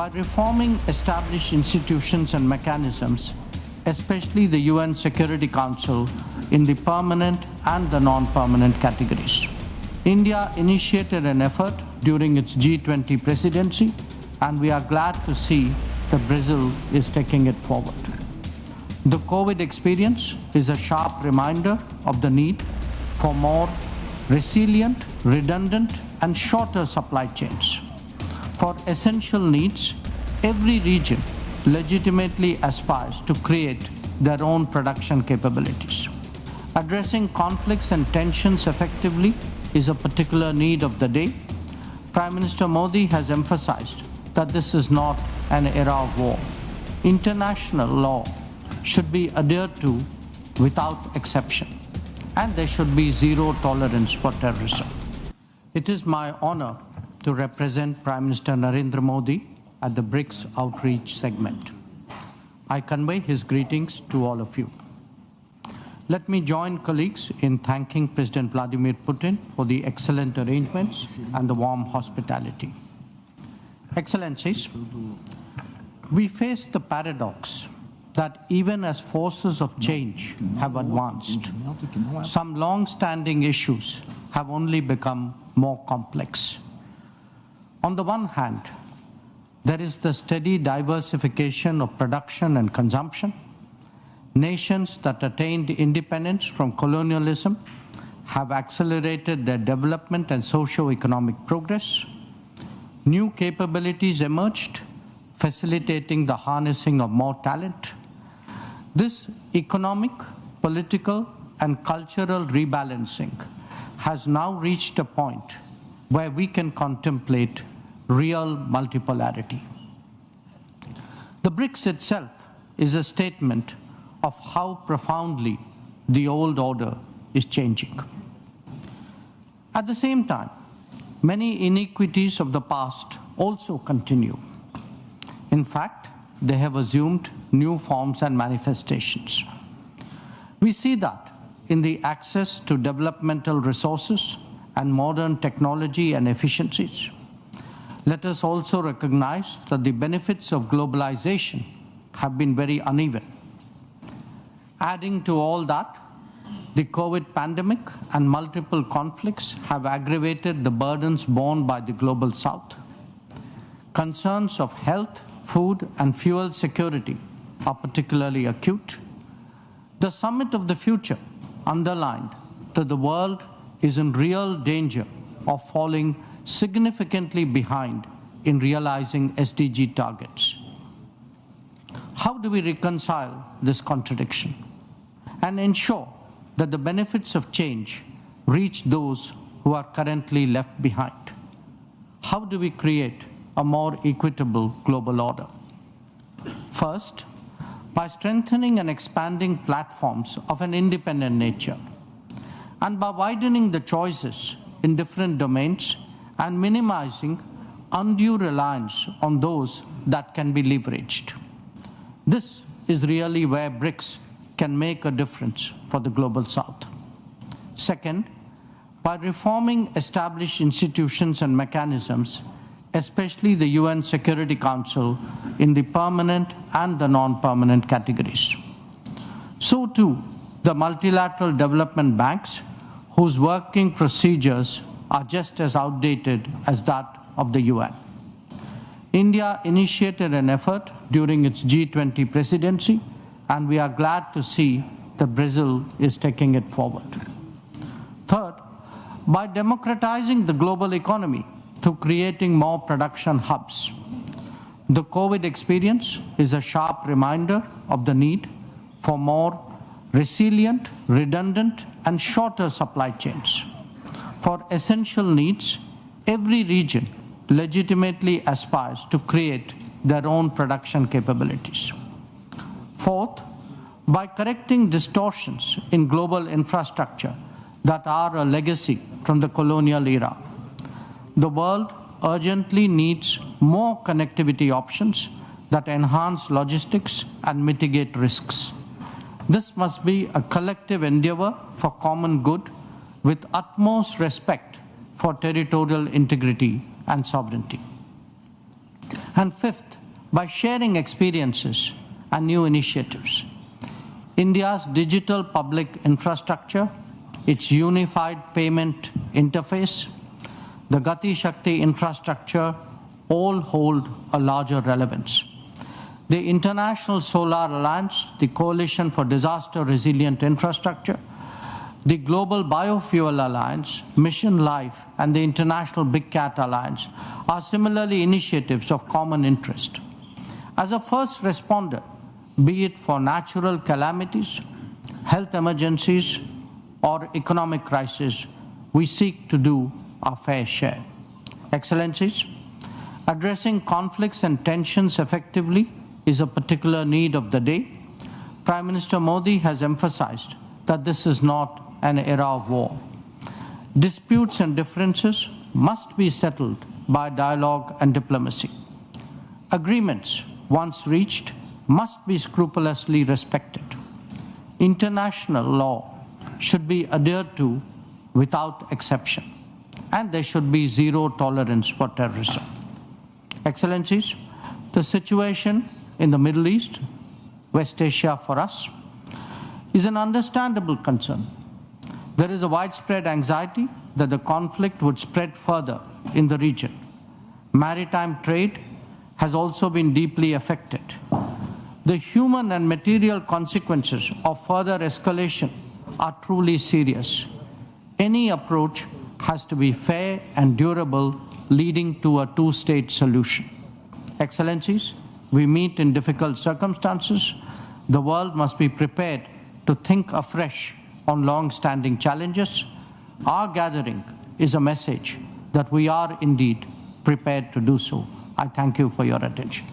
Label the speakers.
Speaker 1: by reforming established institutions and mechanisms, especially the UN Security Council in the permanent and the non-permanent categories. India initiated an effort during its G20 presidency, and we are glad to see that Brazil is taking it forward. The COVID experience is a sharp reminder of the need for more resilient, redundant, and shorter supply chains. For essential needs, every region legitimately aspires to create their own production capabilities. Addressing conflicts and tensions effectively is a particular need of the day. Prime Minister Modi has emphasized that this is not an era of war. International law should be adhered to without exception, and there should be zero tolerance for terrorism. It is my honor to represent Prime Minister Narendra Modi at the BRICS outreach segment. I convey his greetings to all of you. Let me join colleagues in thanking President Vladimir Putin for the excellent arrangements and the warm hospitality. Excellencies, we face the paradox that even as forces of change have advanced, some long-standing issues have only become more complex. On the one hand, there is the steady diversification of production and consumption. Nations that attained independence from colonialism have accelerated their development and socio-economic progress. New capabilities emerged, facilitating the harnessing of more talent. This economic, political, and cultural rebalancing has now reached a point where we can contemplate real multipolarity. The BRICS itself is a statement of how profoundly the old order is changing. At the same time, many inequities of the past also continue. In fact, they have assumed new forms and manifestations. We see that in the access to developmental resources and modern technology and efficiencies. Let us also recognize that the benefits of globalization have been very uneven. Adding to all that, the COVID pandemic and multiple conflicts have aggravated the burdens borne by the global South. Concerns of health, food, and fuel security are particularly acute. The Summit of the Future underlined that the world is in real danger of falling significantly behind in realizing SDG targets. How do we reconcile this contradiction and ensure that the benefits of change reach those who are currently left behind? How do we create a more equitable global order? First, by strengthening and expanding platforms of an independent nature, and by widening the choices in different domains and minimizing undue reliance on those that can be leveraged. This is really where BRICS can make a difference for the global South. Second, by reforming established institutions and mechanisms, especially the UN Security Council in the permanent and the non-permanent categories. So too, the multilateral development banks, whose working procedures are just as outdated as that of the UN. India initiated an effort during its G20 presidency, and we are glad to see that Brazil is taking it forward. Third, by democratizing the global economy through creating more production hubs. The COVID experience is a sharp reminder of the need for more resilient, redundant, and shorter supply chains. For essential needs, every region legitimately aspires to create their own production capabilities. Fourth, by correcting distortions in global infrastructure that are a legacy from the colonial era. The world urgently needs more connectivity options that enhance logistics and mitigate risks. This must be a collective endeavor for common good with utmost respect for territorial integrity and sovereignty. And fifth, by sharing experiences and new initiatives. India's digital public infrastructure, its unified payment interface, the Gati Shakti infrastructure all hold a larger relevance. The International Solar Alliance, the Coalition for Disaster Resilient Infrastructure, the Global Biofuel Alliance, Mission Life, and the International Big Cat Alliance are similarly initiatives of common interest. As a first responder, be it for natural calamities, health emergencies, or economic crisis, we seek to do our fair share. Excellencies, addressing conflicts and tensions effectively is a particular need of the day. Prime Minister Modi has emphasized that this is not an era of war. Disputes and differences must be settled by dialogue and diplomacy. Agreements, once reached, must be scrupulously respected. International law should be adhered to without exception, and there should be zero tolerance for terrorism. Excellencies, the situation in the Middle East, West Asia for us, is an understandable concern. There is a widespread anxiety that the conflict would spread further in the region. Maritime trade has also been deeply affected. The human and material consequences of further escalation are truly serious. Any approach has to be fair and durable, leading to a two-state solution. Excellencies, we meet in difficult circumstances. The world must be prepared to think afresh on long-standing challenges. Our gathering is a message that we are indeed prepared to do so. I thank you for your attention.